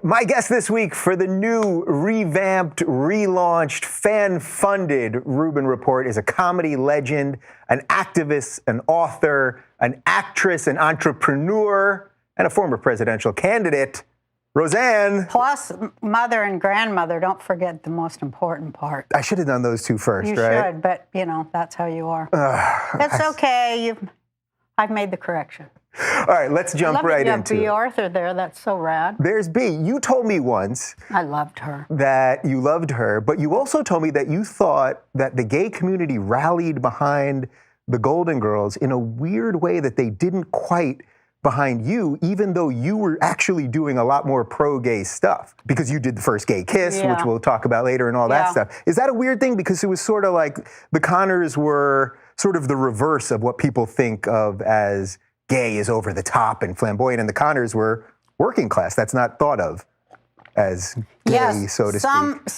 My guest this week for the new, revamped, relaunched, fan-funded Rubin Report is a comedy legend, an activist, an author, an actress, an entrepreneur, and a former presidential candidate, Roseanne. Plus, mother and grandmother, don't forget the most important part. I should have done those two first, you right? You should, but, that's how you are. It's okay. I've made the correction. All right, let's jump right into it. B. Arthur there. That's so rad. There's B. You told me once. I loved her. That you loved her, but you also told me that you thought that the gay community rallied behind the Golden Girls in a weird way that they didn't quite behind you, even though you were actually doing a lot more pro-gay stuff because you did the first gay kiss, which we'll talk about later and all that stuff. Is that a weird thing? Because it was sort of like the Connors were sort of the reverse of what people think of as gay is over the top and flamboyant, and the Connors were working class. That's not thought of as gay, so to speak.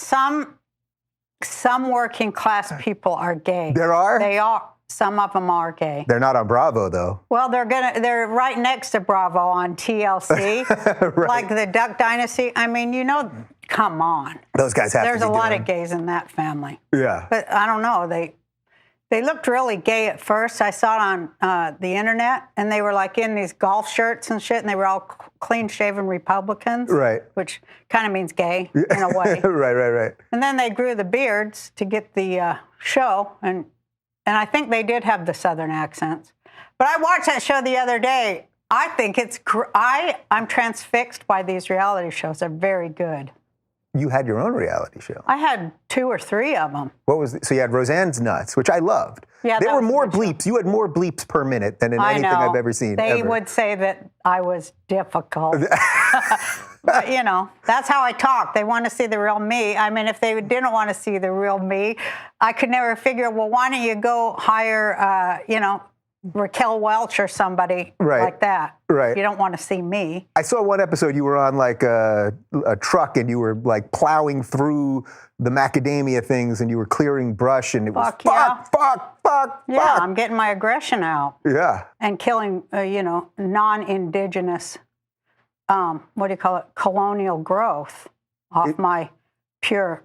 Some working class people are gay. There are? They are. Some of them are gay. They're not on Bravo, though. Well, they're right next to Bravo on TLC, right. Like the Duck Dynasty. I mean, come on. Those guys have to be There's a lot of gays in that family. Yeah. But I don't know. They looked really gay at first. I saw it on the internet, and they were like in these golf shirts and shit, and they were all clean-shaven Republicans. Right. Which kind of means gay in a way. Right. And then they grew the beards to get the show, and I think they did have the Southern accents. But I watched that show the other day. I think I'm transfixed by these reality shows. They're very good. You had your own reality show. I had 2 or 3 of them. So you had Roseanne's Nuts, which I loved. Yeah, there were more bleeps. You had more bleeps per minute than in anything I've ever seen. They would say that I was difficult. But, that's how I talk. They want to see the real me. I mean, if they didn't want to see the real me, I could never figure, well, why don't you go hire, Raquel Welch or somebody like that. Right. You don't want to see me. I saw one episode you were on like a truck and you were like plowing through the macadamia things and you were clearing brush and it was fuck. Yeah, I'm getting my aggression out. Yeah. And killing, non-indigenous, colonial growth off my pure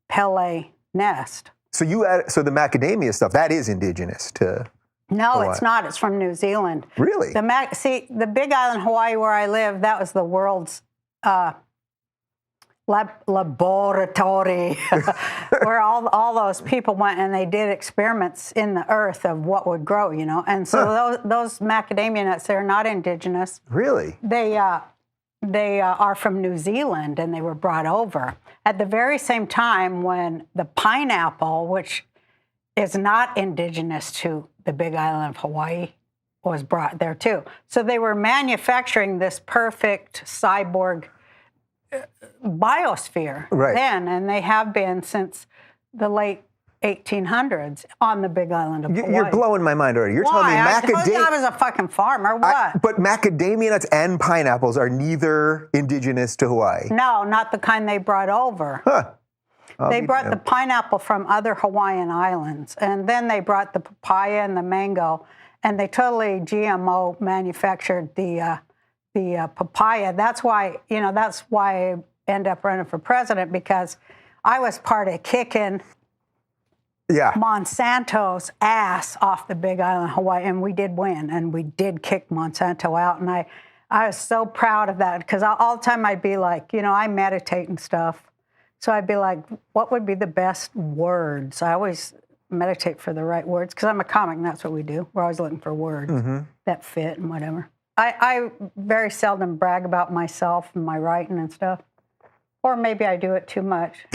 Pele nest. So the macadamia stuff, that is indigenous to... No, it's not. It's from New Zealand. Really? The Big Island, Hawaii, where I live, that was the world's laboratory where all those people went and they did experiments in the earth of what would grow, And so those macadamia nuts, they're not indigenous. Really? They are from New Zealand and they were brought over at the very same time when the pineapple, which is not indigenous to the Big Island of Hawaii, was brought there too. So they were manufacturing this perfect cyborg biosphere then, and they have been since the late 1800s on the Big Island of Hawaii. You're blowing my mind already. You're telling me I was a fucking farmer. What? But macadamia nuts and pineapples are neither indigenous to Hawaii. No, not the kind they brought over. Huh. They brought the pineapple from other Hawaiian islands, and then they brought the papaya and the mango, and they totally GMO manufactured the papaya. That's why I end up running for president, because I was part of kicking Monsanto's ass off the Big Island of Hawaii, and we did win, and we did kick Monsanto out, and I was so proud of that, because all the time I'd be like, I meditate and stuff. So I'd be like, what would be the best words? I always meditate for the right words, because I'm a comic, and that's what we do. We're always looking for words that fit and whatever. I very seldom brag about myself and my writing and stuff. Or maybe I do it too much.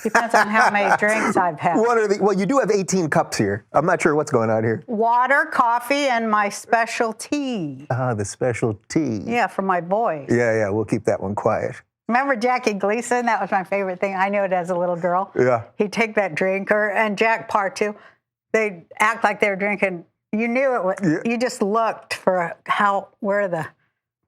Depends on how many drinks I've had. Well, you do have 18 cups here. I'm not sure what's going on here. Water, coffee, and my special tea. Ah, the special tea. Yeah, for my voice. Yeah, we'll keep that one quiet. Remember Jackie Gleason? That was my favorite thing. I knew it as a little girl. Yeah. He'd take that drink, and Jack Parr, too. They'd act like they were drinking. You knew it was, you just looked for where the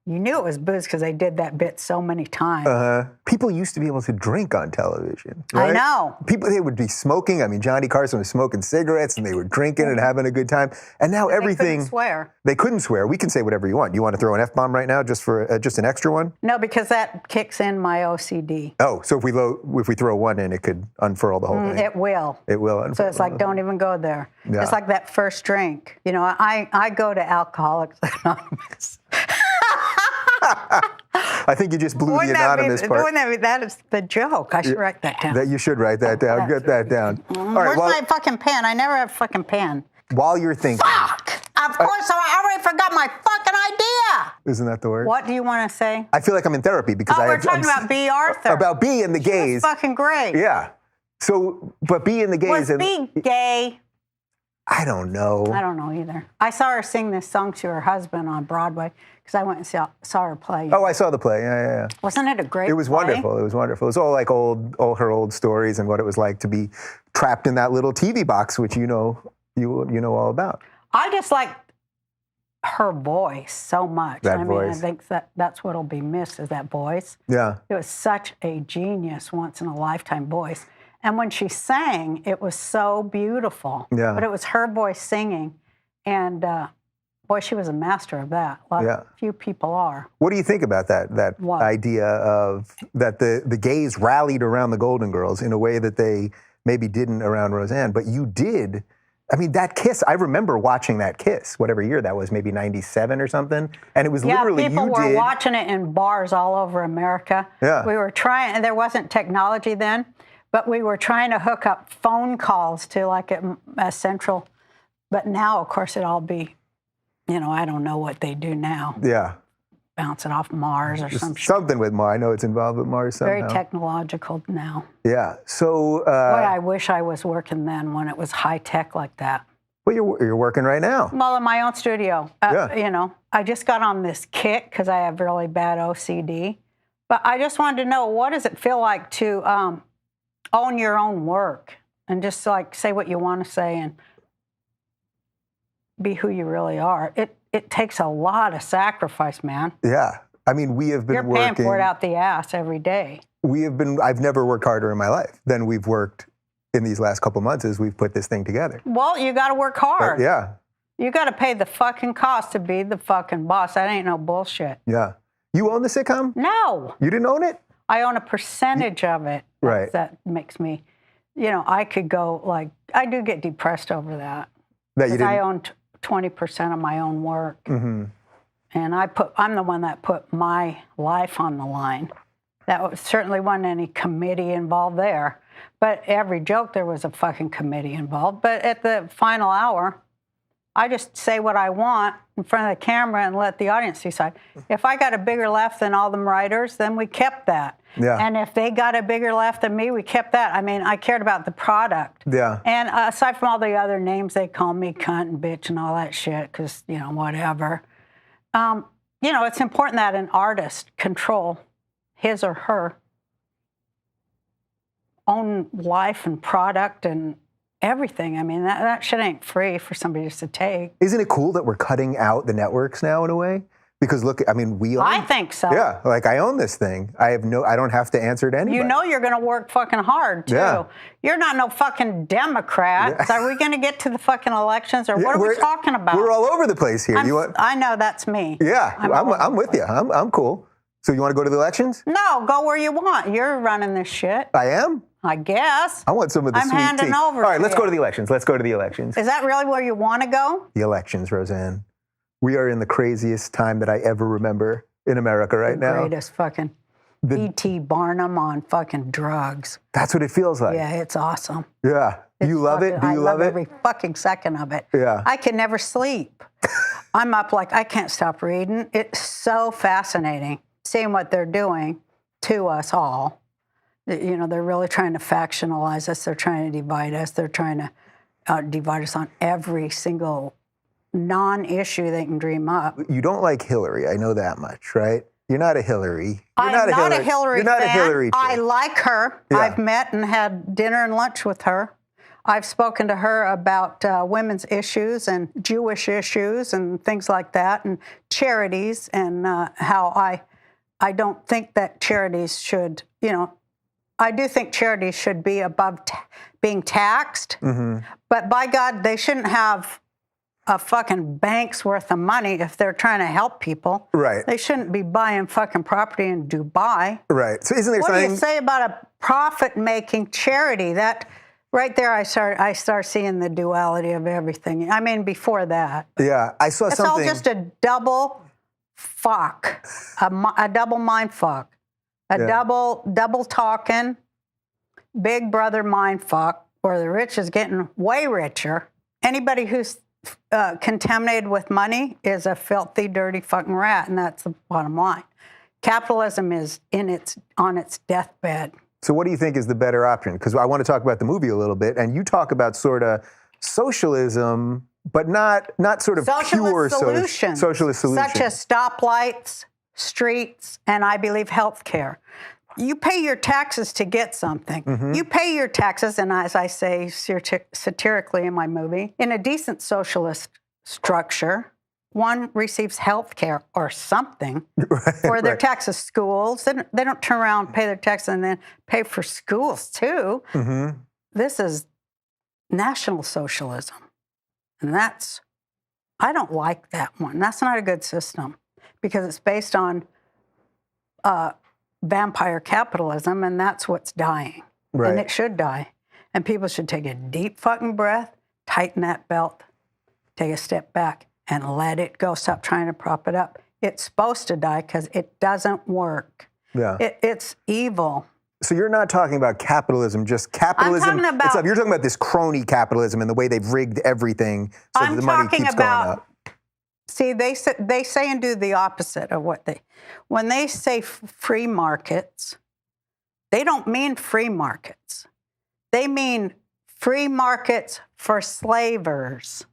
You knew it was booze because they did that bit so many times. People used to be able to drink on television. Right? I know. People, they would be smoking. I mean, Johnny Carson was smoking cigarettes and they were drinking and having a good time. And now everything. They couldn't swear. They couldn't swear. We can say whatever you want. You want to throw an F-bomb right now just for just an extra one? No, because that kicks in my OCD. Oh, so if we throw one in, it could unfurl the whole thing. It will. It will unfurl. So it's like, don't even go there. Yeah. It's like that first drink. You know, I go to Alcoholics Anonymous. I think you just blew the anonymous part. That is the joke. I should write that down. You should write that down. Get that down. All right, Where's my fucking pen? I never have a fucking pen. While you're thinking. Fuck! Of course, I already forgot my fucking idea. Isn't that the word? What do you want to say? I feel like I'm in therapy because we're talking about B. Arthur. About B and the gays. Fucking great. Yeah. So, but B and the gays. Was B gay? I don't know. I don't know either. I saw her sing this song to her husband on Broadway because I went and saw her play. Oh, I saw the play. Yeah. Wasn't it a great play? It was wonderful. It was wonderful. It was all like all her old stories and what it was like to be trapped in that little TV box, which you know all about. I just like her voice so much. Voice. I think that's what'll be missed is that voice. Yeah. It was such a genius, once in a lifetime voice. And when she sang, it was so beautiful. Yeah. But it was her voice singing. And boy, she was a master of that. Few people are. What do you think about that idea of that the gays rallied around the Golden Girls in a way that they maybe didn't around Roseanne, but you did? I mean, that kiss, I remember watching that kiss, whatever year that was, maybe 97 or something. And it was literally people were watching it in bars all over America. Yeah. We were trying, and there wasn't technology then, but we were trying to hook up phone calls to like a central. But now, of course, it'll all be, I don't know what they do now. Yeah. Bounce it off Mars or something. Something with Mars. I know it's involved with Mars somehow. Very technological now. Yeah. So. Boy, I wish I was working then when it was high tech like that. Well, you're working right now. Well, in my own studio. Yeah. I just got on this kick because I have really bad OCD. But I just wanted to know, what does it feel like to own your own work and just like say what you want to say and be who you really are? It takes a lot of sacrifice, man. Yeah. I mean, we have been working. You're paying for it out the ass every day. I've never worked harder in my life than we've worked in these last couple months as we've put this thing together. Well, you got to work hard. But, yeah. You got to pay the fucking cost to be the fucking boss. That ain't no bullshit. Yeah. You own the sitcom? No. You didn't own it? I own a percentage of it. Right. That makes me, I could go I do get depressed over that. That you didn't? I own 20% of my own work. Mm-hmm. And I'm the one that put my life on the line. Certainly wasn't any committee involved there. But every joke, there was a fucking committee involved. But at the final hour, I just say what I want in front of the camera and let the audience decide. If I got a bigger laugh than all them writers, then we kept that. Yeah. And if they got a bigger laugh than me, we kept that. I mean, I cared about the product. Yeah. And aside from all the other names they call me, cunt and bitch and all that shit, because, whatever. It's important that an artist control his or her own life and product and everything. I mean, that shit ain't free for somebody just to take. Isn't it cool that we're cutting out the networks now in a way? Because look, I mean, I think so. Yeah, I own this thing. I don't have to answer to anybody. You're going to work fucking hard, too. Yeah. You're not no fucking Democrat. Yeah. Are we going to get to the fucking elections, or what are we talking about? We're all over the place here. I know, that's me. Yeah, I'm with you. I'm cool. So you want to go to the elections? No, go where you want. You're running this shit. I am? I guess. I want some of the sweet tea. I'm handing over. All right, let's go to the elections. Let's go to the elections. Is that really where you want to go? The elections, Roseanne. We are in the craziest time that I ever remember in America right now. The greatest fucking E.T. Barnum on fucking drugs. That's what it feels like. Yeah, it's awesome. Yeah. You love it? Do you love it? Every fucking second of it. Yeah. I can never sleep. I'm up I can't stop reading. It's so fascinating seeing what they're doing to us all. They're really trying to factionalize us. They're trying to divide us. They're trying to divide us on every single non-issue they can dream up. You don't like Hillary. I know that much, right? You're not a Hillary. I'm not a Hillary fan. You're not a Hillary chick. I like her. Yeah. I've met and had dinner and lunch with her. I've spoken to her about women's issues and Jewish issues and things like that, and charities, and how I don't think that charities should, I do think charities should be above being taxed, but by God, they shouldn't have a fucking bank's worth of money if they're trying to help people. Right. They shouldn't be buying fucking property in Dubai. Right. So isn't there something... What do you say about a profit-making charity? That right there, I start seeing the duality of everything. I mean, before that. Yeah, I saw it's something... It's all just a double fuck, a double mind fuck, double talking, big brother mind fuck, where the rich is getting way richer. Anybody who's contaminated with money is a filthy, dirty fucking rat, and that's the bottom line. Capitalism is on its deathbed. So what do you think is the better option? Because I want to talk about the movie a little bit, and you talk about sort of socialism, but not sort of pure socialist solutions. Such as stoplights, streets, and I believe health care. You pay your taxes to get something. You pay your taxes, and as I say satirically in my movie, in a decent socialist structure, one receives health care or something for their taxes. Schools, they don't turn around and pay their taxes and then pay for schools too. This is National Socialism. And I don't like that one. That's not a good system because it's based on vampire capitalism, and that's what's dying. Right. And it should die. And people should take a deep fucking breath, tighten that belt, take a step back, and let it go. Stop trying to prop it up. It's supposed to die because it doesn't work. Yeah. It's evil. So you're not talking about capitalism, just capitalism. I'm talking about, you're talking about this crony capitalism and the way they've rigged everything so that the money keeps going up. See, they say and do the opposite of when they say free markets, they don't mean free markets. They mean free markets for slavers.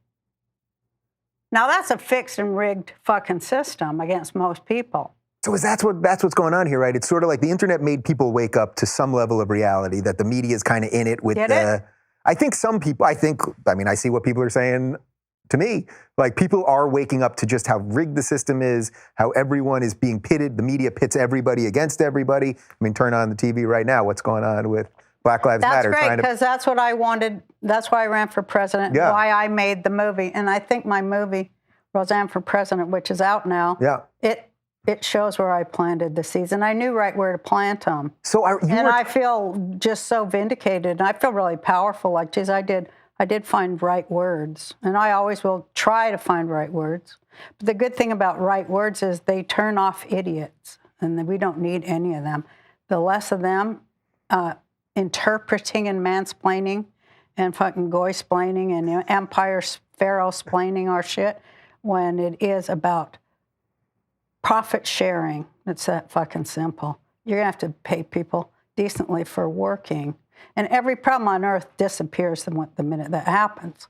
Now that's a fixed and rigged fucking system against most people. So that's what's going on here, right? It's sort of like the internet made people wake up to some level of reality that the media is kind of in it with I think some people, I see what people are saying to me. Like people are waking up to just how rigged the system is, how everyone is being pitted. The media pits everybody against everybody. I mean, turn on the TV right now. What's going on with Black Lives Matter? That's great, because that's what I wanted. That's why I ran for president, why I made the movie. And I think my movie, Roseanne for President, which is out now, it shows where I planted the seeds. And I knew right where to plant them. I feel just so vindicated. And I feel really powerful. Like, geez, I did find right words. And I always will try to find right words. But the good thing about right words is they turn off idiots. And we don't need any of them. The less of them interpreting and mansplaining and fucking goy-splaining and empire pharaoh-splaining our shit, when it is about profit sharing. It's that fucking simple. You're going to have to pay people decently for working. And every problem on earth disappears the minute that happens.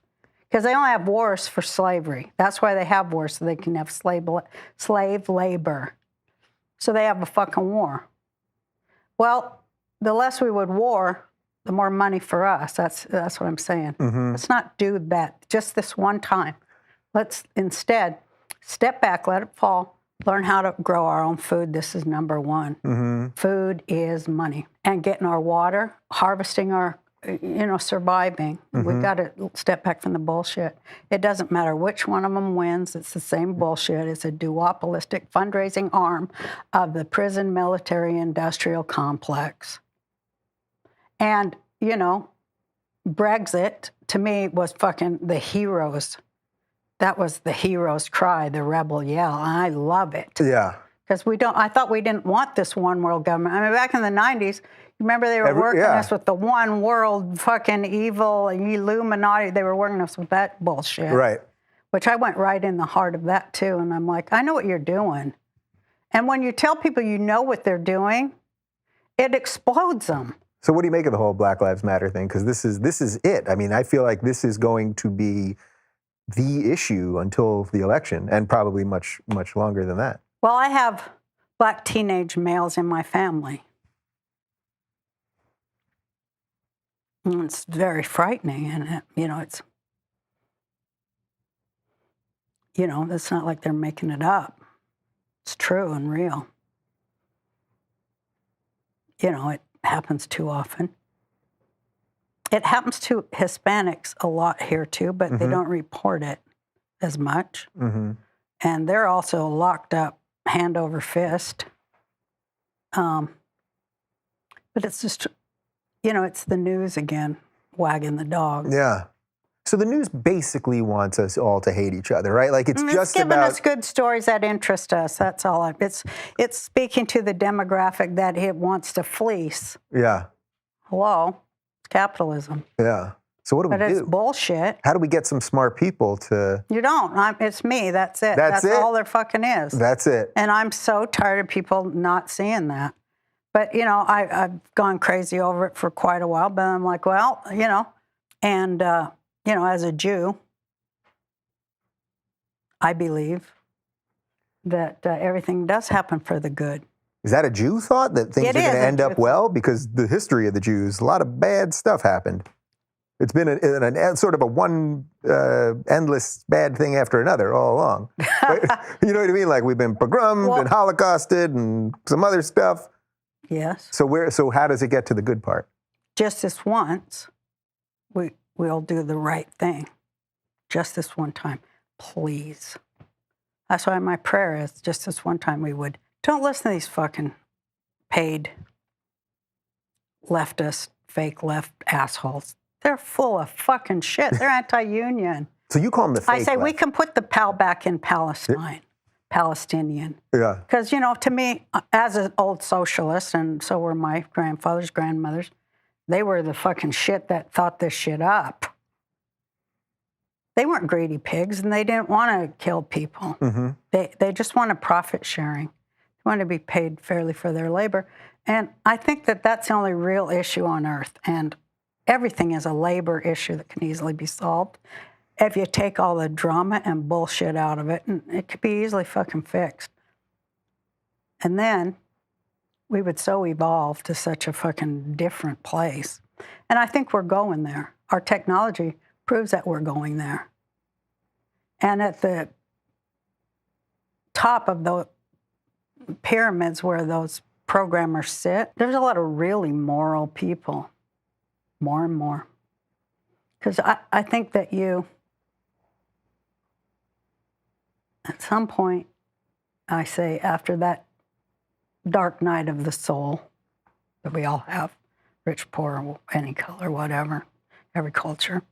Because they only have wars for slavery. That's why they have wars, so they can have slave labor. So they have a fucking war. Well, the less we would war, the more money for us. That's what I'm saying. Let's not do that just this one time. Let's instead step back, let it fall, learn how to grow our own food. This is number one. Food is money. And getting our water, harvesting our, surviving. We got to step back from the bullshit. It doesn't matter which one of them wins. It's the same bullshit. It's a duopolistic fundraising arm of the prison military industrial complex. And, Brexit, to me, was fucking the heroes. That was the hero's cry, the rebel yell. And I love it. Yeah. Because I thought we didn't want this one world government. I mean, back in the 90s, remember they were working us with the one world fucking evil Illuminati. They were working us with that bullshit. Right. Which I went right in the heart of that too. And I'm like, I know what you're doing. And when you tell people you know what they're doing, it explodes them. So what do you make of the whole Black Lives Matter thing? Because this is it. I mean, I feel like this is going to be the issue until the election, and probably much, much longer than that. Well, I have black teenage males in my family. And it's very frightening, and it's it's not like they're making it up. It's true and real. It happens too often. It happens to Hispanics a lot here too, but they don't report it as much. And they're also locked up hand over fist. But it's just, it's the news again, wagging the dog. Yeah. So the news basically wants us all to hate each other, right? Like it's just giving about us good stories that interest us. That's all. It's speaking to the demographic that it wants to fleece. Yeah. Hello, it's capitalism. Yeah. So what do we do? But it's bullshit. How do we get some smart people to? You don't. It's me. That's it. That's it? all there fucking is. That's it. And I'm so tired of people not seeing that. But I've gone crazy over it for quite a while. But I'm like, well, and. As a Jew, I believe that everything does happen for the good. Is that a Jew thought, that things are going to end up well? Because the history of the Jews, a lot of bad stuff happened. It's been a sort of a one endless bad thing after another all along. You know what I mean? Like we've been pogromed and holocausted and some other stuff. Yes. So how does it get to the good part? Just this once, we'll do the right thing. Just this one time, please. That's why my prayer is just this one time don't listen to these fucking paid leftist, fake left assholes. They're full of fucking shit. They're anti-union. So you call them the fake I say left. We can put the PAL back in Palestine, Palestinian. Yeah. Because, to me, as an old socialist, and so were my grandfathers, grandmothers, they were the fucking shit that thought this shit up. They weren't greedy pigs, and they didn't want to kill people. They just wanted profit sharing. They wanted to be paid fairly for their labor. And I think that that's the only real issue on earth. And everything is a labor issue that can easily be solved if you take all the drama and bullshit out of it, and it could be easily fucking fixed. And then we would so evolve to such a fucking different place. And I think we're going there. Our technology proves that we're going there. And at the top of the pyramids where those programmers sit, there's a lot of really moral people, more and more. Because I think that at some point, I say, after that dark night of the soul that we all have, rich, poor, any color, whatever, every culture,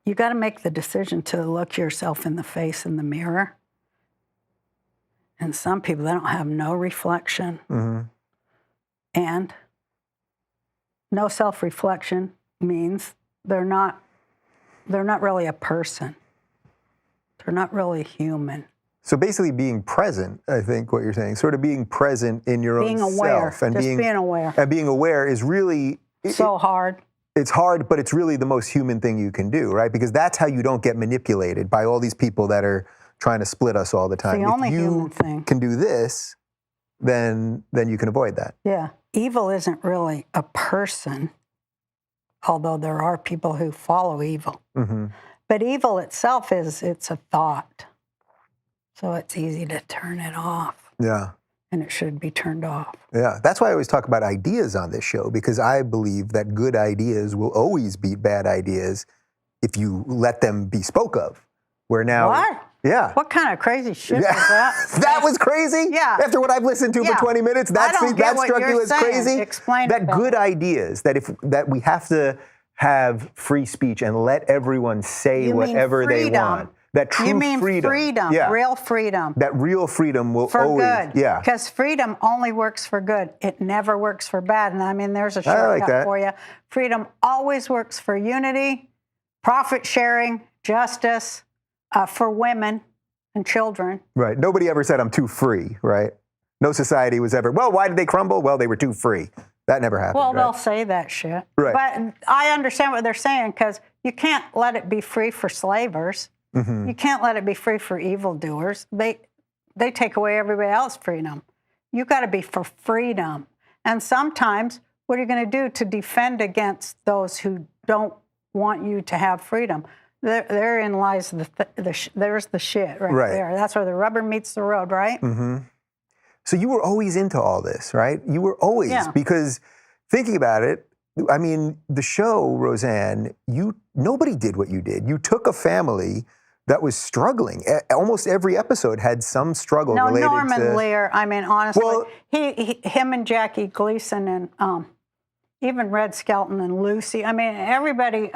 you got to make the decision to look yourself in the face in the mirror. And some people, they don't have no reflection. And no self-reflection means they're not really a person. They're not really human. So basically being present, I think what you're saying, sort of being present in your being own aware. self. And being aware. And being aware is really... So hard. It's hard, but it's really the most human thing you can do, right? Because that's how you don't get manipulated by all these people that are trying to split us all the time. It's the only human thing. If you can do this, then you can avoid that. Yeah. Evil isn't really a person, although there are people who follow evil. But evil itself it's a thought. So it's easy to turn it off. Yeah. And it should be turned off. Yeah. That's why I always talk about ideas on this show, because I believe that good ideas will always beat bad ideas if you let them be spoke of. Where now... What? Yeah. What kind of crazy shit was that? That was crazy? Yeah. After what I've listened to for 20 minutes, that struck you as crazy? Explain that good ideas, that we have to have free speech and let everyone say whatever they want. That true freedom. You mean freedom, yeah. Real freedom. That real freedom will for always... good. Yeah. Because freedom only works for good. It never works for bad. And I mean, there's a shortcut for you. Freedom always works for unity, profit sharing, justice, for women and children. Right. Nobody ever said, I'm too free, right? No society was ever, well, why did they crumble? Well, they were too free. That never happened. Well, right? they'll say that shit. Right. But I understand what they're saying, because you can't let it be free for slavers. You can't let it be free for evildoers. They take away everybody else's freedom. You got to be for freedom. And sometimes What are you going to do to defend against those who don't want you to have freedom? Therein lies there's the shit right there. That's where the rubber meets the road, right? Mm-hmm. So you were always into all this, right? You were always, because thinking about it, I mean, the show, Roseanne, nobody did what you did. You took a family that was struggling. Almost every episode had some struggle related to... Norman Lear, I mean, honestly, him and Jackie Gleason and even Red Skelton and Lucy, I mean, everybody...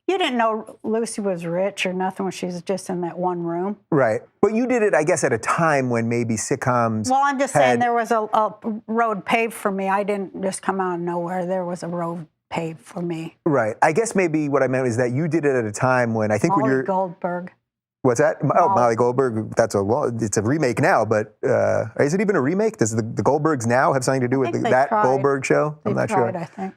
You didn't know Lucy was rich or nothing when she was just in that one room. Right. But you did it, I guess, at a time when maybe sitcoms... Well, I'm just saying there was a road paved for me. I didn't just come out of nowhere. There was a road paved for me. Right. I guess maybe what I meant is that you did it at a time when I think when you're... Molly Goldberg. What's that? Oh, Molly Goldberg. It's a remake now, but is it even a remake? Does the Goldbergs now have something to do with that Goldberg show? I'm not sure. I think.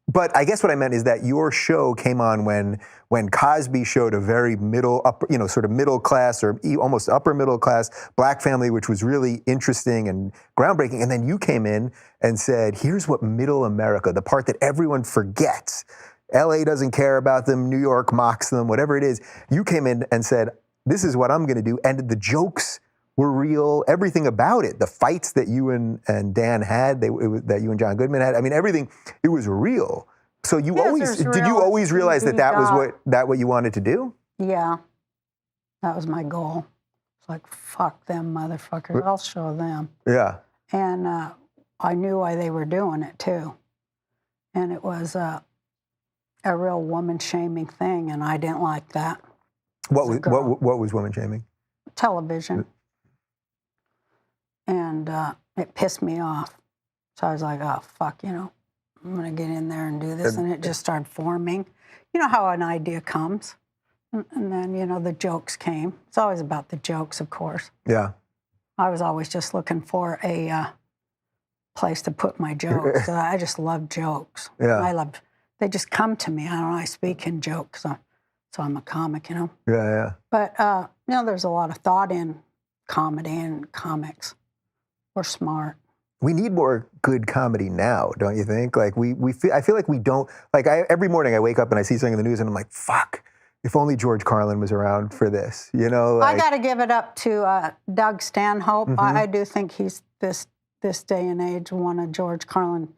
But I guess what I meant is that your show came on when Cosby showed a very sort of middle class or almost upper middle class black family, which was really interesting and groundbreaking. And then you came in and said, here's what middle America, the part that everyone forgets. LA doesn't care about them, New York mocks them, whatever it is. You came in and said, this is what I'm gonna do. And the jokes were real, everything about it. The fights that you and Dan had, that you and John Goodman had, I mean, everything, it was real. So did you always realize that was what you wanted to do? Yeah, that was my goal. It's like, fuck them motherfuckers, I'll show them. Yeah. And I knew why they were doing it too. And it was a real woman-shaming thing, and I didn't like that. What was woman-shaming? Television. And it pissed me off. So I was like, oh, fuck, I'm going to get in there and do this. And it just started forming. You know how an idea comes. And then, the jokes came. It's always about the jokes, of course. Yeah. I was always just looking for a place to put my jokes. I just love jokes. Yeah. They just come to me. I speak in jokes, so I'm a comic, Yeah, yeah. But, there's a lot of thought in comedy and comics. We're smart. We need more good comedy now, don't you think? Like, I feel like we don't, like, every morning I wake up and I see something in the news and I'm like, fuck, if only George Carlin was around for this, I got to give it up to Doug Stanhope. Mm-hmm. I do think he's this day and age one of George Carlin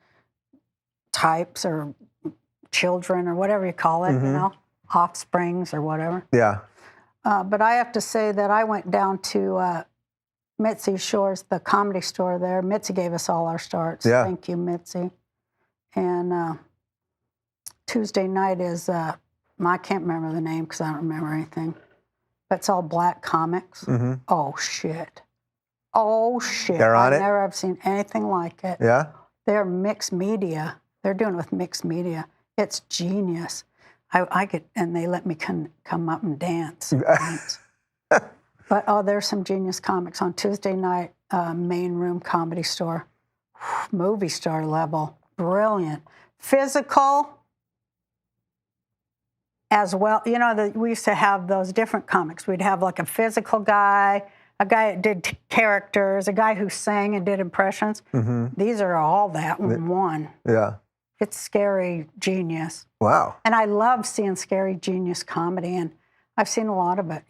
types or children or whatever you call it, offsprings or whatever. Yeah. But I have to say that I went down to Mitzi Shore's, the Comedy Store there. Mitzi gave us all our starts. Yeah. Thank you, Mitzi. And Tuesday night is, I can't remember the name because I don't remember anything, but it's all black comics. Mm-hmm. Oh, shit. They're on it? I've never seen anything like it. Yeah? They're mixed media. They're doing it with mixed media. It's genius. And they let me come up and dance. But, there's some genius comics on Tuesday night, main room Comedy Store. Movie star level. Brilliant. Physical as well. We used to have those different comics. We'd have like a physical guy, a guy that did characters, a guy who sang and did impressions. Mm-hmm. These are all that in one. Yeah. It's scary genius. Wow. And I love seeing scary genius comedy, and I've seen a lot of it,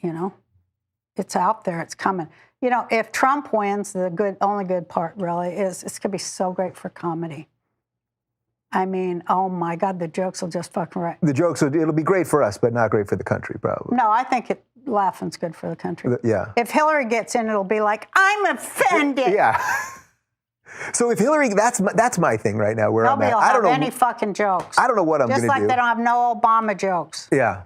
It's out there, it's coming. If Trump wins, the only good part really is it's going to be so great for comedy. I mean, oh my God, the jokes will just fucking wreck. It'll be great for us, but not great for the country, probably. No, I think laughing's good for the country. Yeah. If Hillary gets in, it'll be like, I'm offended. Yeah. So if Hillary, that's my thing right now. Where I'm at. I don't know any fucking jokes. I don't know what I'm going to do. Just like they don't have no Obama jokes. Yeah.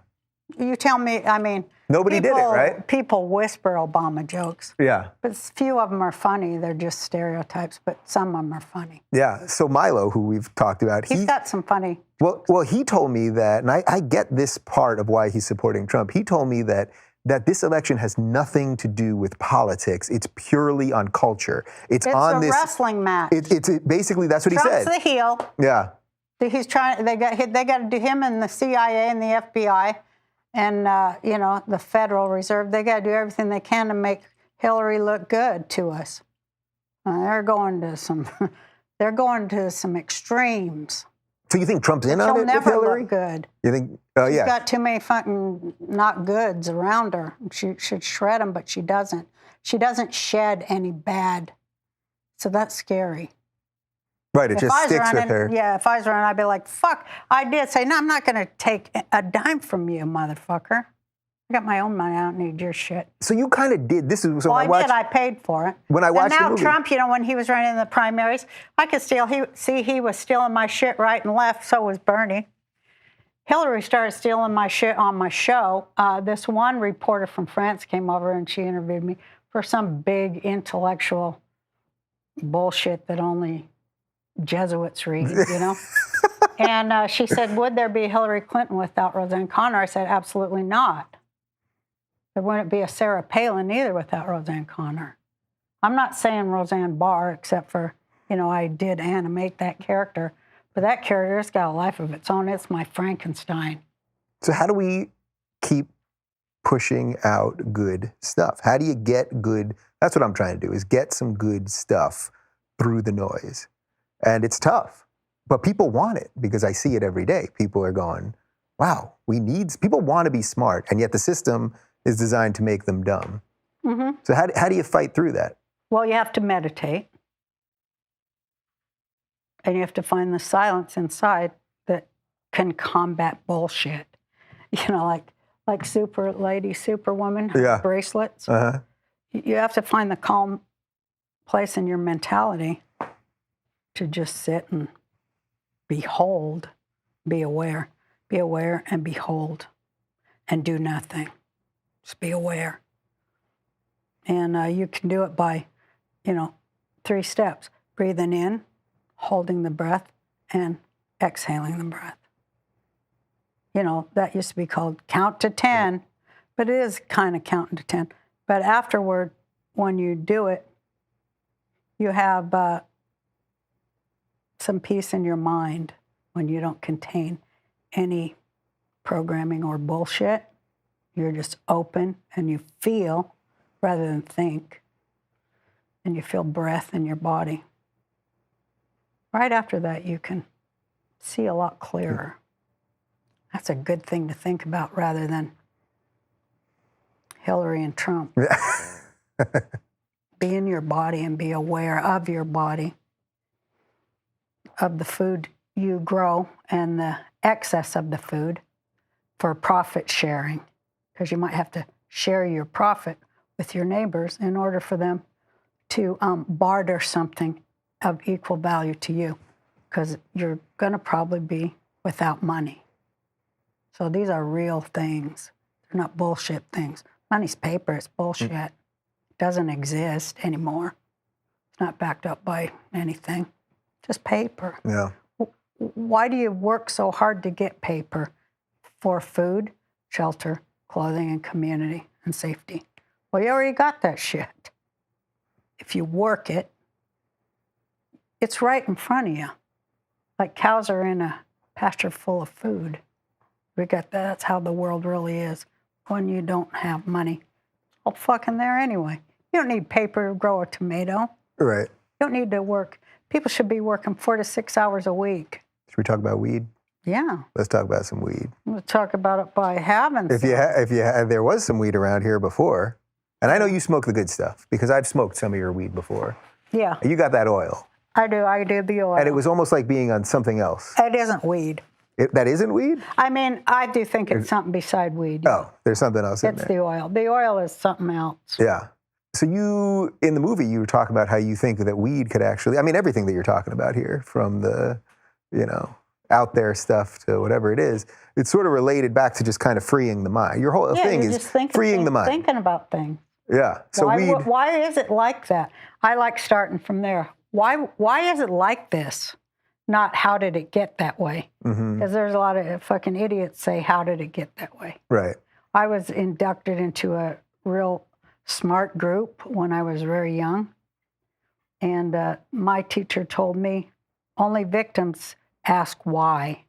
You tell me. I mean, nobody did it, right? People whisper Obama jokes. Yeah. But few of them are funny. They're just stereotypes. But some of them are funny. Yeah. So Milo, who we've talked about, he's got some funny. Well, he told me that, and I get this part of why he's supporting Trump. He told me that this election has nothing to do with politics. It's purely on culture. It's on this wrestling match. It's basically, that's what he said. Trump's the heel. Yeah. He's trying. They got to do him and the CIA and the FBI, and the Federal Reserve. They got to do everything they can to make Hillary look good to us. They're going to some. They're going to some extremes. So you think Trump's in on it with She'll never Hillary? look good. You think? Oh, She's yeah. got too many fucking not goods around her. She should shred them, but she doesn't. She doesn't shed any bad. So that's scary. Right, it just sticks with her. Yeah, if I was running, I'd be like, fuck. I did say, no, I'm not going to take a dime from you, motherfucker. I got my own money. I don't need your shit. So you kind of did. This is so Well, I watched. I paid for it. When I watched and now the movie. Trump, when he was running in the primaries, I could steal. He was stealing my shit right and left. So was Bernie. Hillary started stealing my shit on my show. This one reporter from France came over and she interviewed me for some big intellectual bullshit that only Jesuits read, And she said, would there be Hillary Clinton without Roseanne Conner? I said, absolutely not. There wouldn't be a Sarah Palin either without Roseanne Conner. I'm not saying Roseanne Barr, except for, I did animate that character. But that character's got a life of its own. It's my Frankenstein. So how do we keep pushing out good stuff? How do you get good? That's what I'm trying to do, is get some good stuff through the noise. And it's tough, but people want it because I see it every day. People are going, wow, people want to be smart, and yet the system is designed to make them dumb. Mm-hmm. So how do you fight through that? Well, you have to meditate. And you have to find the silence inside that can combat bullshit. Like super lady, superwoman, bracelets. Uh-huh. You have to find the calm place in your mentality to just sit and behold, be aware and behold, and do nothing. Just be aware. And you can do it by, 3 steps. Breathing in, holding the breath, and exhaling the breath. That used to be called count to 10, but it is kind of counting to 10. But afterward, when you do it, you have some peace in your mind when you don't contain any programming or bullshit. You're just open and you feel rather than think. And you feel breath in your body. Right after that, you can see a lot clearer. That's a good thing to think about rather than Hillary and Trump. Be in your body and be aware of your body, of the food you grow and the excess of the food for profit sharing, because you might have to share your profit with your neighbors in order for them to barter something of equal value to you, because you're going to probably be without money. So these are real things. They're not bullshit things. Money's paper. It's bullshit. It doesn't exist anymore. It's not backed up by anything. Just paper. Yeah. Why do you work so hard to get paper? For food, shelter, clothing, and community and safety. Well, you already got that shit. If you work it, it's right in front of you. Like cows are in a pasture full of food. We got that. That's how the world really is. When you don't have money, it's all fucking there anyway. You don't need paper to grow a tomato. Right. You don't need to work. People should be working 4 to 6 hours a week. Should we talk about weed? Yeah. Let's talk about some weed. We'll talk about it by having if there was some weed around here before, and I know you smoke the good stuff because I've smoked some of your weed before. Yeah. You got that oil. I do the oil. And it was almost like being on something else. It isn't weed. That isn't weed? I mean, I do think it's something beside weed. Oh, there's something else in there. It's the oil. The oil is something else. Yeah. So you, in the movie, you talk about how you think that weed could actually, I mean, everything that you're talking about here, from the, out there stuff to whatever it is, it's sort of related back to just kind of freeing the mind. Your whole thing is freeing the mind. Thinking about things. Yeah. So why is it like that? I like starting from there. Why is it like this? Not how did it get that way? Because there's a lot of fucking idiots say, how did it get that way? Right. I was inducted into a real smart group when I was very young. And my teacher told me, only victims ask why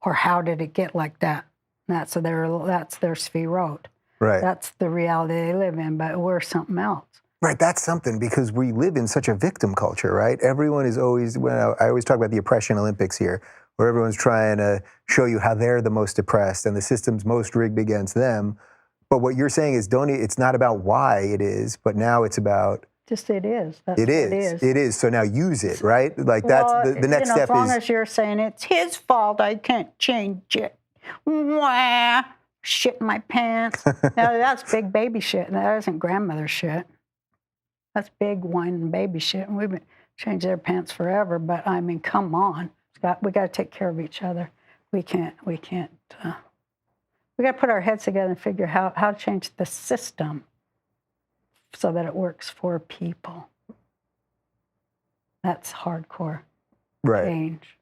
or how did it get like that. That's their Sphirot. Right. That's the reality they live in, but we're something else. Right, that's something because we live in such a victim culture, right? Everyone is always, I always talk about the oppression Olympics here, where everyone's trying to show you how they're the most oppressed and the system's most rigged against them. But what you're saying is it's not about why it is, but now it's about Just it is. That's it what is. it is. It is. So now use it, right? Like that's Well, the next step as long is as you're saying it's his fault, I can't change it. Wah, shit in my pants. Now that's big baby shit. That isn't grandmother shit. That's big whining baby shit. And we've been changed their pants forever. But I mean, come on, we got to take care of each other. We can't. We got to put our heads together and figure how to change the system so that it works for people. That's hardcore change.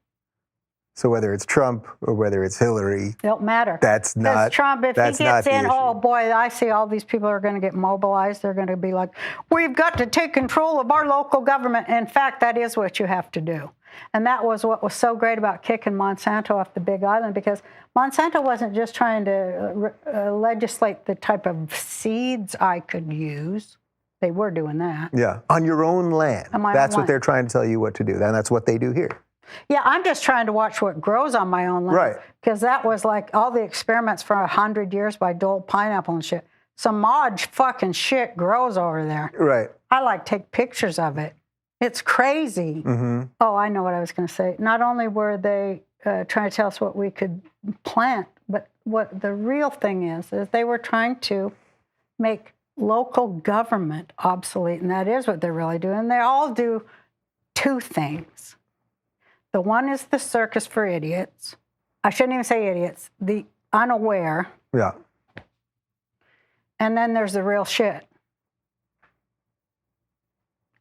So whether it's Trump or whether it's Hillary, don't matter. That's not Trump. If he gets in, oh boy, I see all these people are going to get mobilized. They're going to be like, we've got to take control of our local government. In fact, that is what you have to do. And that was what was so great about kicking Monsanto off the Big Island, because Monsanto wasn't just trying to legislate the type of seeds I could use. They were doing that. Yeah, on your own land. That's what they're trying to tell you what to do. And that's what they do here. Yeah, I'm just trying to watch what grows on my own land. Right. Because that was like all the experiments for 100 years by Dole Pineapple and shit. Some odd fucking shit grows over there. Right. I like take pictures of it. It's crazy. Mm-hmm. Oh, I know what I was going to say. Not only were they trying to tell us what we could plant, but what the real thing is they were trying to make local government obsolete, and that is what they're really doing. They all do two things. The one is the circus for idiots. I shouldn't even say idiots, the unaware. Yeah. And then there's the real shit.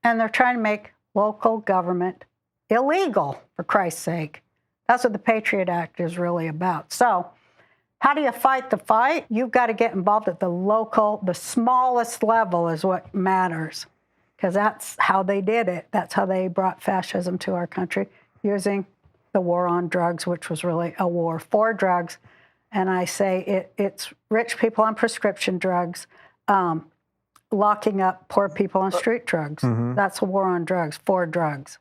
And they're trying to make local government illegal, for Christ's sake. That's what the Patriot Act is really about. So how do you fight the fight? You've got to get involved at the local, the smallest level is what matters, because that's how they did it. That's how they brought fascism to our country, using the war on drugs, which was really a war for drugs. And I say it's rich people on prescription drugs, locking up poor people on street drugs. Mm-hmm. That's a war on drugs, for drugs.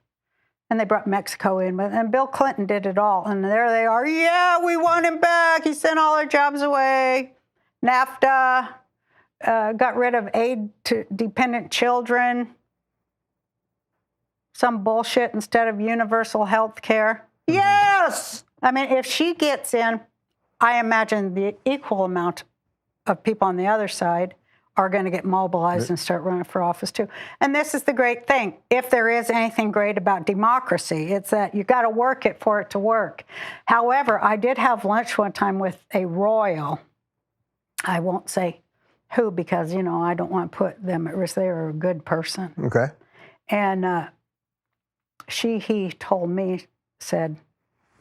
And they brought Mexico in, and Bill Clinton did it all. And there they are. Yeah, we want him back. He sent all our jobs away. NAFTA, got rid of aid to dependent children. Some bullshit instead of universal health care. Yes! I mean, if she gets in, I imagine the equal amount of people on the other side are going to get mobilized and start running for office too. And this is the great thing. If there is anything great about democracy, it's that you got to work it for it to work. However, I did have lunch one time with a royal. I won't say who, because, you know, I don't want to put them at risk. They are a good person. Okay. And he told me, said,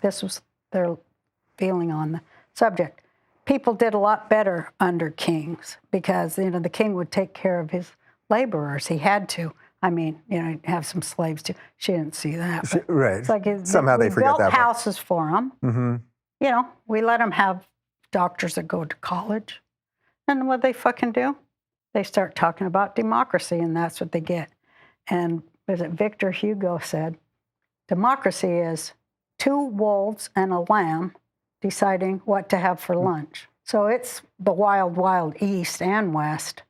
this was their feeling on the subject. People did a lot better under kings because, you know, the king would take care of his laborers. He had to. I mean, you know, he'd have some slaves too. She didn't see that. Right. It's like somehow they forget that. We built houses for them. Mm-hmm. You know, we let them have doctors that go to college. And what they fucking do? They start talking about democracy, and that's what they get. And as Victor Hugo said, democracy is two wolves and a lamb deciding what to have for lunch. So it's the wild, wild East and West,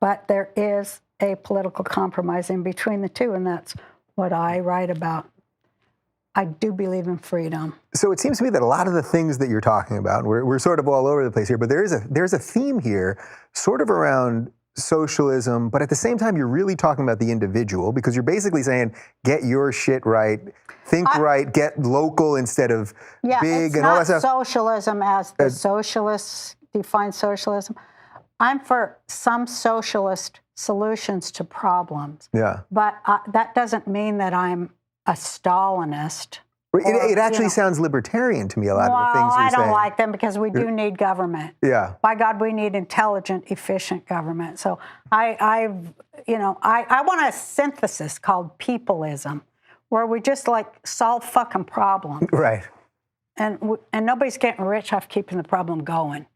but there is a political compromise in between the two, and that's what I write about. I do believe in freedom. So it seems to me that a lot of the things that you're talking about, we're sort of all over the place here, but there's a theme here sort of around socialism, but at the same time, you're really talking about the individual, because you're basically saying, get your shit right, think right, get local instead of big and all that stuff. It's not socialism as the socialists define socialism. I'm for some socialist solutions to problems. Yeah. But that doesn't mean that I'm a Stalinist. It actually sounds libertarian to me, a lot of the things you're saying. I don't like them because we do need government. Yeah. By God, we need intelligent, efficient government. So I want a synthesis called peopleism, where we just like solve fucking problems. Right. And nobody's getting rich off keeping the problem going.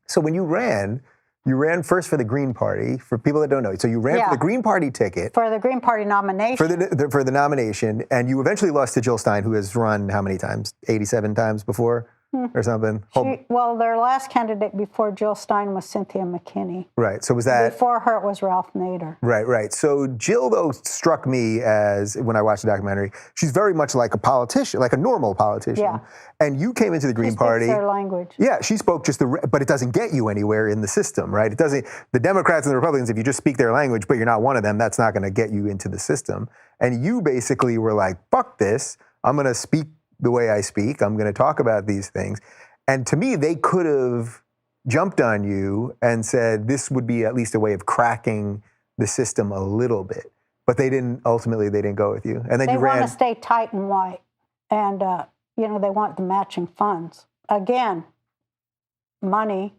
So when you ran, You ran first for the Green Party, for people that don't know. So you ran for the Green Party ticket. For the Green Party nomination. For the nomination, and you eventually lost to Jill Stein, who has run how many times? 87 times before? Or something? Well, their last candidate before Jill Stein was Cynthia McKinney. Right, so was that... Before her, it was Ralph Nader. Right. So Jill, though, struck me as, when I watched the documentary, she's very much like a politician, like a normal politician. Yeah. And you came into the Green Party... She speaks their language. Yeah, she spoke just but it doesn't get you anywhere in the system, right? It doesn't... The Democrats and the Republicans, if you just speak their language, but you're not one of them, that's not going to get you into the system. And you basically were like, fuck this, I'm going to speak the way I speak, I'm going to talk about these things. And to me, they could have jumped on you and said this would be at least a way of cracking the system a little bit. But ultimately, they didn't go with you. And then you ran. They want to stay tight and white. And, they want the matching funds. Again, money,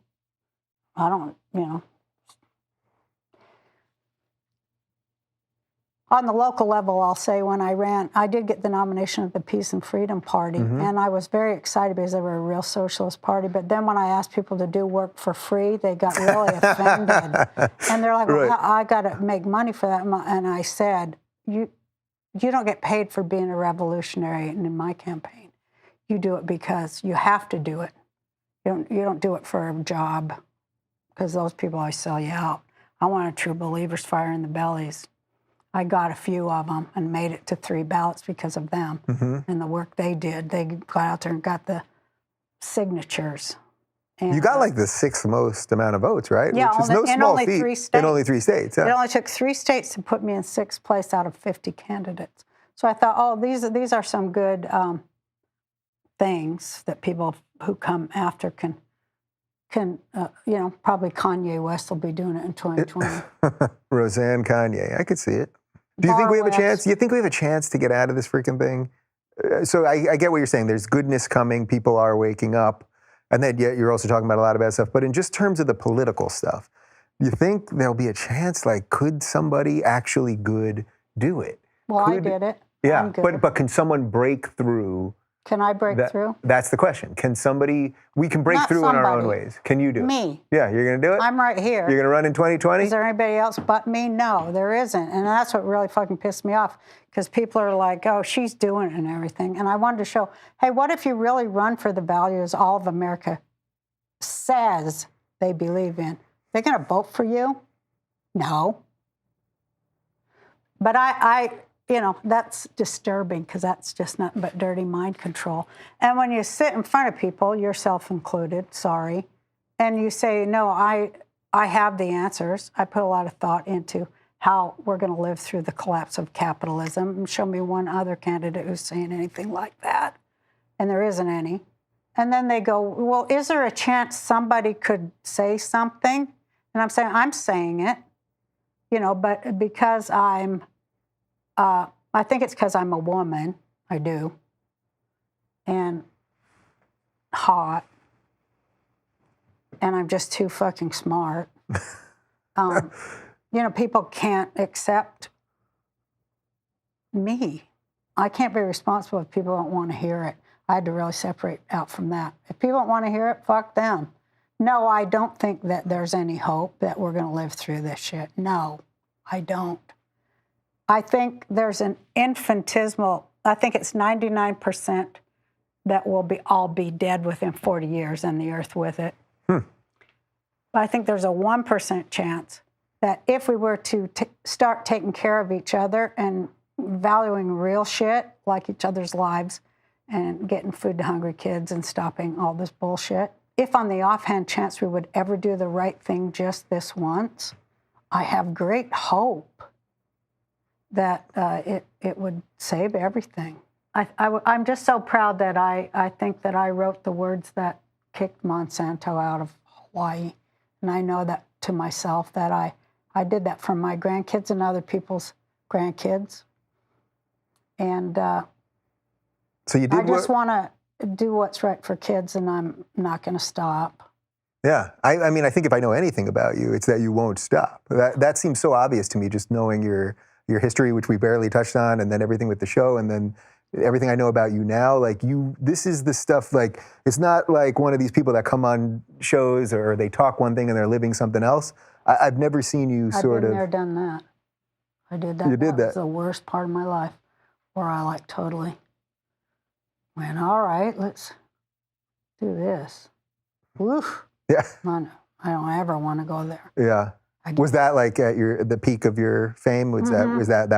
On the local level, I'll say when I ran, I did get the nomination of the Peace and Freedom Party, and I was very excited because they were a real socialist party. But then when I asked people to do work for free, they got really offended. And they're like, well, I got to make money for that. And I said, you don't get paid for being a revolutionary in my campaign. You do it because you have to do it. You don't do it for a job, because those people always sell you out. I want a true believer's fire in the bellies. I got a few of them and made it to 3 ballots because of them and the work they did. They got out there and got the signatures. And you got like the 6th most amount of votes, right? Yeah, which is no small feat. 3 states. In only 3 states. Yeah. It only took 3 states to put me in 6th place out of 50 candidates. So I thought, these are some good things that people who come after can probably Kanye West will be doing it in 2020. Roseanne Kanye, I could see it. Do you think we have a chance? Do you think we have a chance to get out of this freaking thing? So I get what you're saying. There's goodness coming. People are waking up. And then you're also talking about a lot of bad stuff. But in just terms of the political stuff, do you think there'll be a chance? Like, could somebody actually good do it? Well, I did it. Yeah, but can someone break through? Can I break through? That's the question. Can somebody, we can break through in our own ways. Can you do it? Me. Yeah, you're going to do it? I'm right here. You're going to run in 2020? Is there anybody else but me? No, there isn't. And that's what really fucking pissed me off, because people are like, oh, she's doing it and everything. And I wanted to show, hey, what if you really run for the values all of America says they believe in? They're going to vote for you? No. But that's disturbing, because that's just nothing but dirty mind control. And when you sit in front of people, yourself included, sorry, and you say, no, I have the answers. I put a lot of thought into how we're going to live through the collapse of capitalism. And show me one other candidate who's saying anything like that. And there isn't any. And then they go, well, is there a chance somebody could say something? And I'm saying it, but because I think it's because I'm a woman. I do. And hot. And I'm just too fucking smart. People can't accept me. I can't be responsible if people don't want to hear it. I had to really separate out from that. If people don't want to hear it, fuck them. No, I don't think that there's any hope that we're going to live through this shit. No, I don't. I think there's an infinitesimal, I think it's 99% that will all be dead within 40 years and the earth with it. But I think there's a 1% chance that if we were to start taking care of each other and valuing real shit, like each other's lives, and getting food to hungry kids and stopping all this bullshit, if on the offhand chance we would ever do the right thing just this once, I have great hope that it would save everything. I'm just so proud that I think that I wrote the words that kicked Monsanto out of Hawaii. And I know that to myself that I did that for my grandkids and other people's grandkids. And so you did. I just want to do what's right for kids, and I'm not going to stop. Yeah. I mean, I think if I know anything about you, it's that you won't stop. That seems so obvious to me, just knowing your history, which we barely touched on, and then everything with the show, and then everything I know about you now, like this is the stuff, like, it's not like one of these people that come on shows or they talk one thing and they're living something else. I've never seen you sort of. I've been there, done that. I did that. You did That was that. the worst part of my life, where I like totally went, all right, let's do this. Woof. Yeah. I don't ever want to go there. Yeah. Was that like at the peak of your fame? Was that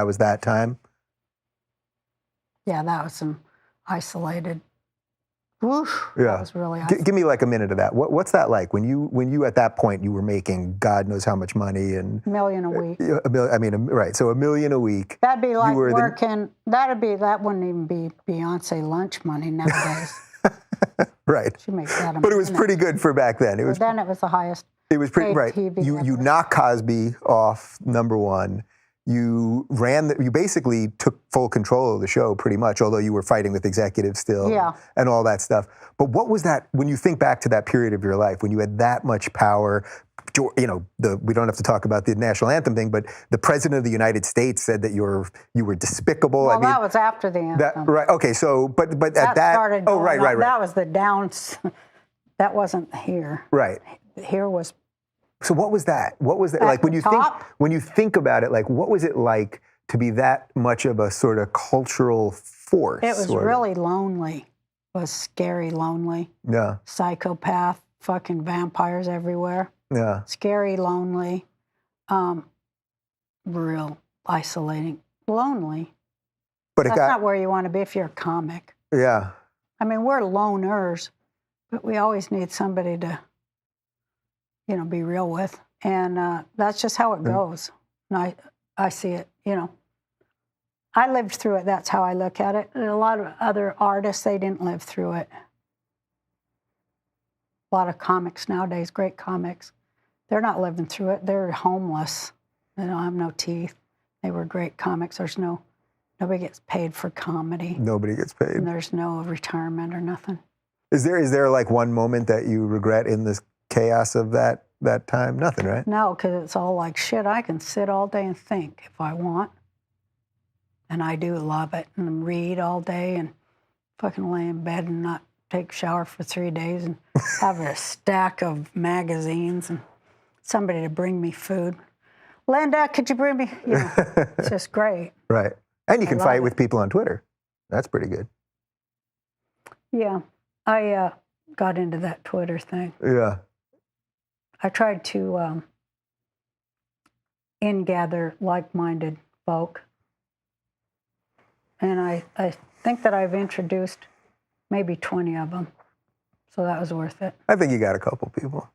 was that time? Yeah, that was some isolated. Woof. Yeah. That was really isolated. Give me like a minute of that. What's that like when you at that point you were making God knows how much money and $1 million a week. Right. So $1 million a week. That'd be like working. That wouldn't even be Beyonce lunch money nowadays. Right. She makes that. But it was pretty good for back then. It was the highest. It was pretty right. TV You knocked Cosby off #1. You basically took full control of the show pretty much, although you were fighting with executives still and all that stuff. But what was that, when you think back to that period of your life, when you had that much power, we don't have to talk about the national anthem thing, but the president of the United States said that you were despicable. Well, that was after the anthem. Right, okay, so, but at that. Started oh, right. That was the downs. That wasn't here. Right. Here was. So what was that? What was that like when you think about it? Like, what was it like to be that much of a sort of cultural force? It was really lonely. It was scary, lonely. Yeah. Psychopath, fucking vampires everywhere. Yeah. Scary, lonely, real isolating, lonely. But that's not where you want to be if you're a comic. Yeah. I mean, we're loners, but we always need somebody to, be real with. And that's just how it goes. And I see it, I lived through it. That's how I look at it. And a lot of other artists, they didn't live through it. A lot of comics nowadays, great comics, they're not living through it. They're homeless. They don't have no teeth. They were great comics. Nobody gets paid for comedy. Nobody gets paid. And there's no retirement or nothing. Is there like one moment that you regret in this chaos of that time? Nothing, right? No, because it's all like, shit, I can sit all day and think if I want. And I do love it. And read all day and fucking lay in bed and not take a shower for 3 days and have a stack of magazines and somebody to bring me food. Linda, could you bring me? It's just great. Right. And you can fight with people on Twitter. That's pretty good. Yeah. I got into that Twitter thing. Yeah. I tried to ingather like-minded folk. And I think that I've introduced maybe 20 of them. So that was worth it. I think you got a couple people.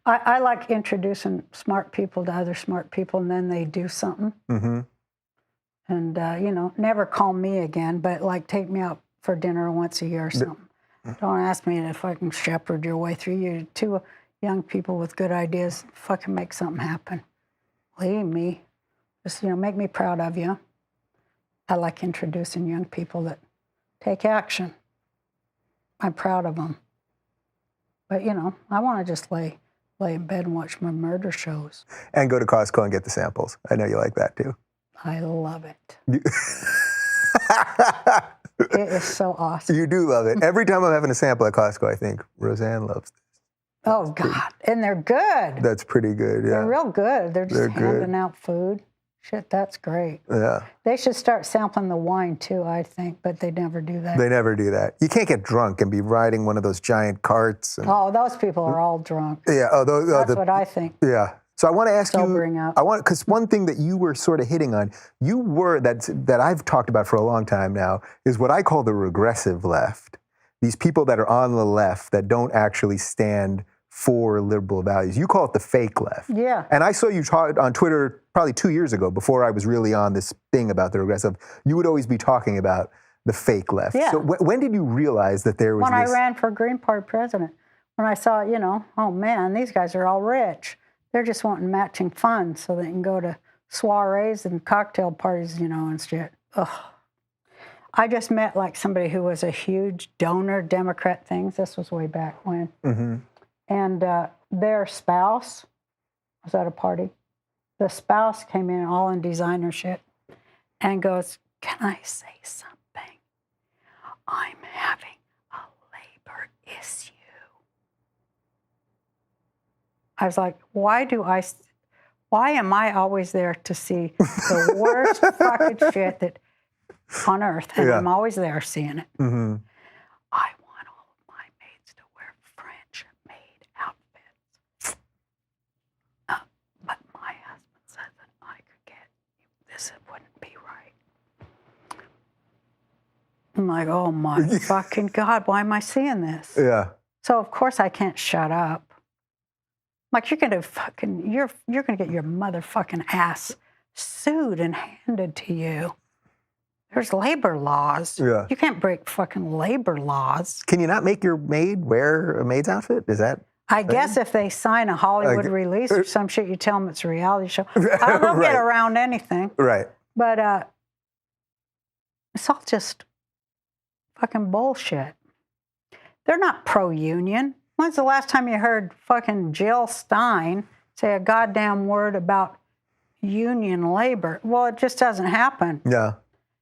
I like introducing smart people to other smart people, and then they do something. Mm-hmm. And, never call me again, but, like, take me out for dinner once a year or something. Don't ask me if I can shepherd your way through. You're two young people with good ideas. Fucking make something happen. Leave me. Just, make me proud of you. I like introducing young people that take action. I'm proud of them. But, I want to just lay in bed and watch my murder shows. And go to Costco and get the samples. I know you like that, too. I love it. It is so awesome. You do love it. Every time I'm having a sample at Costco, I think, Roseanne loves this. Oh, God. And they're good. That's pretty good, yeah. They're real good. They're just handing out food. Shit, that's great. Yeah. They should start sampling the wine, too, I think, but they never do that. They never do that. You can't get drunk and be riding one of those giant carts. Oh, those people are all drunk. Yeah. That's what I think. Yeah. So I want to ask Sobering up. because one thing that you were sort of hitting on, that I've talked about for a long time now, is what I call the regressive left. These people that are on the left that don't actually stand for liberal values. You call it the fake left. Yeah. And I saw you talk on Twitter probably 2 years ago, before I was really on this thing about the regressive. You would always be talking about the fake left. Yeah. So when did you realize that there was When I ran for Green Party president, when I saw, oh man, these guys are all rich. They're just wanting matching funds so they can go to soirees and cocktail parties, and shit. Ugh. I just met like somebody who was a huge donor, Democrat things. This was way back when. Mm-hmm. And their spouse was at a party. The spouse came in all in designer shit and goes, "Can I say something?" I'm having a labor issue. I was like, why am I always there to see the worst fucking shit that on earth? And I'm always there seeing it. Mm-hmm. I want all of my maids to wear French-made outfits. But my husband said that I could get this. It wouldn't be right. I'm like, oh my fucking God, why am I seeing this? Yeah. So of course I can't shut up. Like you're gonna get your motherfucking ass sued and handed to you. There's labor laws. Yeah. You can't break fucking labor laws. Can you not make your maid wear a maid's outfit? Is that? I guess if they sign a Hollywood release or some shit, you tell them it's a reality show. They'll get around anything. Right. But it's all just fucking bullshit. They're not pro-union. When's the last time you heard fucking Jill Stein say a goddamn word about union labor? Well, it just doesn't happen. Yeah.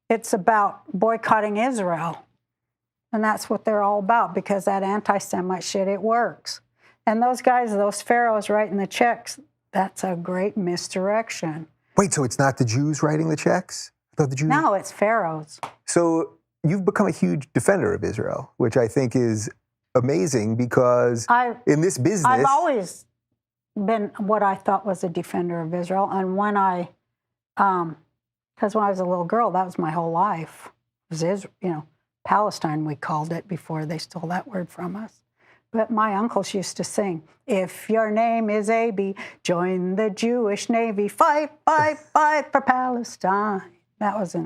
It's about boycotting Israel. And that's what they're all about because that anti-Semite shit, it works. And those guys, those pharaohs writing the checks, that's a great misdirection. Wait, so it's not the Jews writing the checks? I thought the Jews... No, it's pharaohs. So you've become a huge defender of Israel, which I think is amazing because in this business... I've always been what I thought was a defender of Israel. And when because when I was a little girl, that was my whole life. It was Israel, Palestine, we called it before they stole that word from us. But my uncles used to sing, if your name is A.B., join the Jewish Navy, fight, fight, fight for Palestine. That was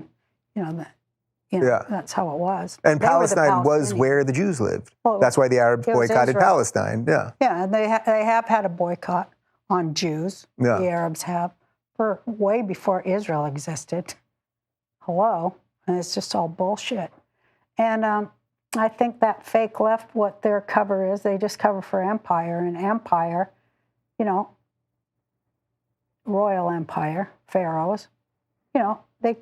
that's how it was. And Palestine was where the Jews lived. Well, that's why the Arabs boycotted Palestine. Yeah. Yeah, and they have had a boycott on Jews. Yeah. The Arabs have for way before Israel existed. Hello, and it's just all bullshit. And I think that fake left, what their cover is, they just cover for empire. And empire, royal empire, pharaohs, they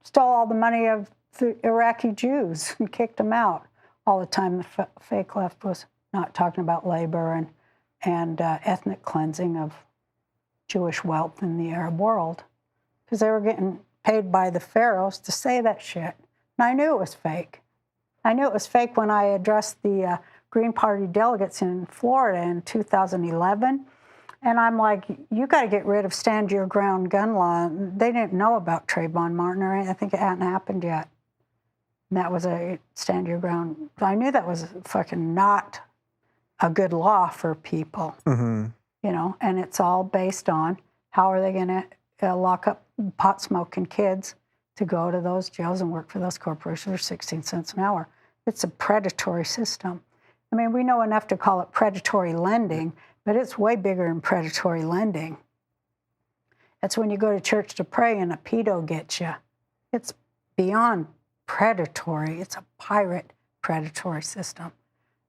stole all the money of the Iraqi Jews and kicked them out. All the time the fake left was not talking about labor and ethnic cleansing of Jewish wealth in the Arab world. Because they were getting paid by the pharaohs to say that shit. And I knew it was fake. I knew it was fake when I addressed the Green Party delegates in Florida in 2011. And I'm like, you got to get rid of stand your ground gun law. They didn't know about Trayvon Martin or anything. I think it hadn't happened yet. And that was a stand your ground. I knew that was fucking not a good law for people, and it's all based on how are they going to lock up pot smoking kids to go to those jails and work for those corporations for 16 cents an hour. It's a predatory system. I mean, we know enough to call it predatory lending, but it's way bigger than predatory lending. It's when you go to church to pray and a pedo gets you. It's beyond predatory. It's a pirate predatory system.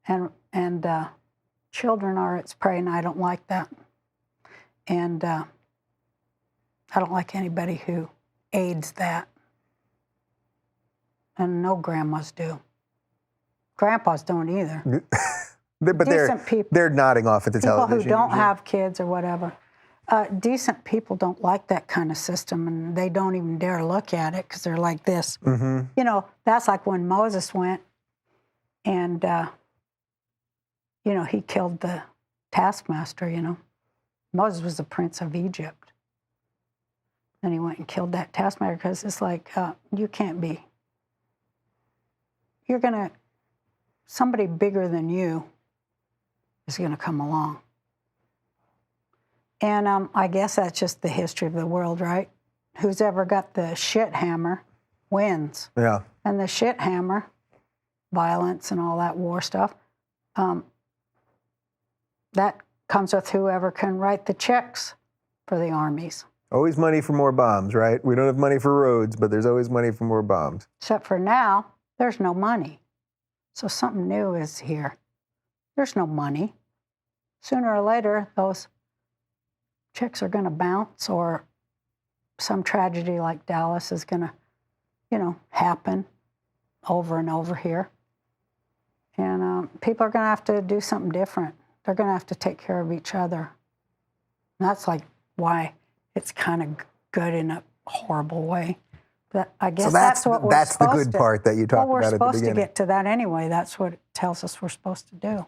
And children are its prey, and I don't like that. And I don't like anybody who aids that. And no grandmas do. Grandpas don't either. But they're nodding off at the television. People who don't have kids or whatever. Decent people don't like that kind of system, and they don't even dare look at it because they're like this. Mm-hmm. That's like when Moses went and, he killed the taskmaster, Moses was the prince of Egypt. And he went and killed that taskmaster because it's like, you can't be. Somebody bigger than you is going to come along. And I guess that's just the history of the world, right? Who's ever got the shit hammer wins. Yeah. And the shit hammer, violence and all that war stuff, that comes with whoever can write the checks for the armies. Always money for more bombs, right? We don't have money for roads, but there's always money for more bombs. Except for now, there's no money. So something new is here. There's no money. Sooner or later, those checks are going to bounce, or some tragedy like Dallas is going to, happen. over and over here. And people are going to have to do something different. They're going to have to take care of each other. And that's like why it's kind of good in a horrible way. But I guess So that's what we're that's the supposed good part that you talked we're about at the supposed to beginning. get to that anyway. That's what it tells us we're supposed to do.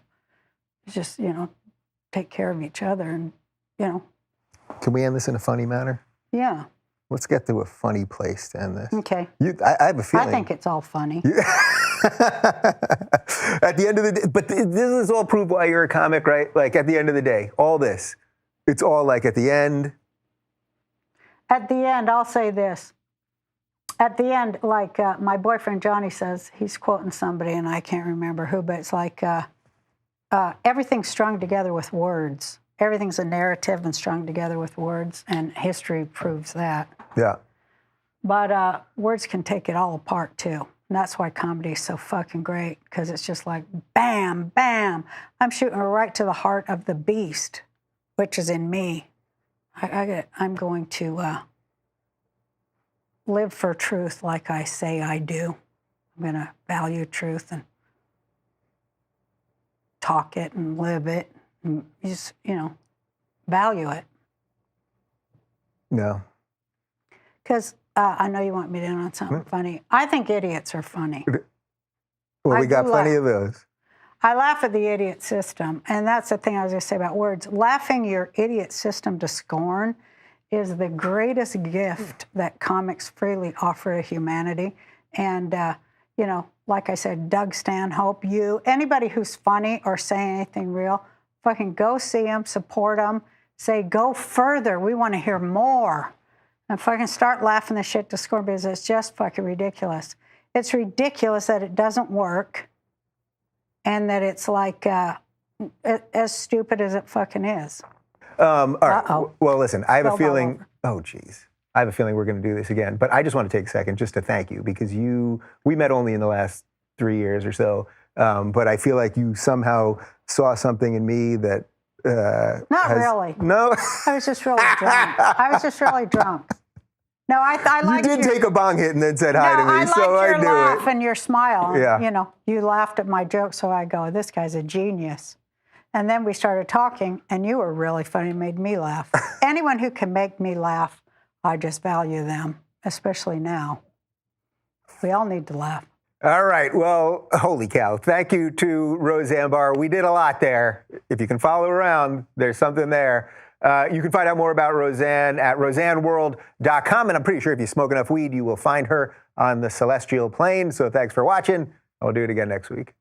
It's just, take care of each other and, Can we end this in a funny manner? yeah. Let's get to a funny place to end this. Okay. I have a feeling. I think it's all funny. At the end of the day, but this is all proof why you're a comic, right? Like at the end of the day, all this, it's all like at the end. At the end, I'll say this. At the end, like my boyfriend Johnny says, he's quoting somebody and I can't remember who, but it's like everything's strung together with words. Everything's a narrative and strung together with words, and history proves that. Yeah. But words can take it all apart too. And that's why comedy is so fucking great, because it's just like bam, bam. I'm shooting right to the heart of the beast, which is in me. I'm going to live for truth like I say I do. I'm going to value truth and talk it and live it and just, value it. No. Because I know you want me to end on something funny. I think idiots are funny. Well, we I got do plenty laugh. of those. I laugh at the idiot system, and that's the thing I was going to say about words. Laughing your idiot system to scorn is the greatest gift that comics freely offer to humanity. And, like I said, Doug Stanhope, anybody who's funny or saying anything real, fucking go see them, support them, say, go further. We want to hear more. And fucking start laughing the shit to scorn, because it's just fucking ridiculous. It's ridiculous that it doesn't work and that it's like as stupid as it fucking is. All right. Uh-oh. Well, listen, I have a Spilled all feeling. over. Oh, geez. I have a feeling we're going to do this again. But I just want to take a second just to thank you, because we met only in the last 3 years or so. But I feel like you somehow saw something in me that. Not really. No. I was just really drunk. No, I You liked did your, take a bong hit and then said hi to me, I liked so I your knew laugh it. and your smile. Yeah. You laughed at my joke, so I go, this guy's a genius. And then we started talking, and you were really funny, made me laugh. Anyone who can make me laugh, I just value them, especially now. We all need to laugh. All right. Well, holy cow. Thank you to Roseanne Barr. We did a lot there. If you can follow around, there's something there. You can find out more about Roseanne at roseanneworld.com. And I'm pretty sure if you smoke enough weed, you will find her on the celestial plane. So thanks for watching. I'll do it again next week.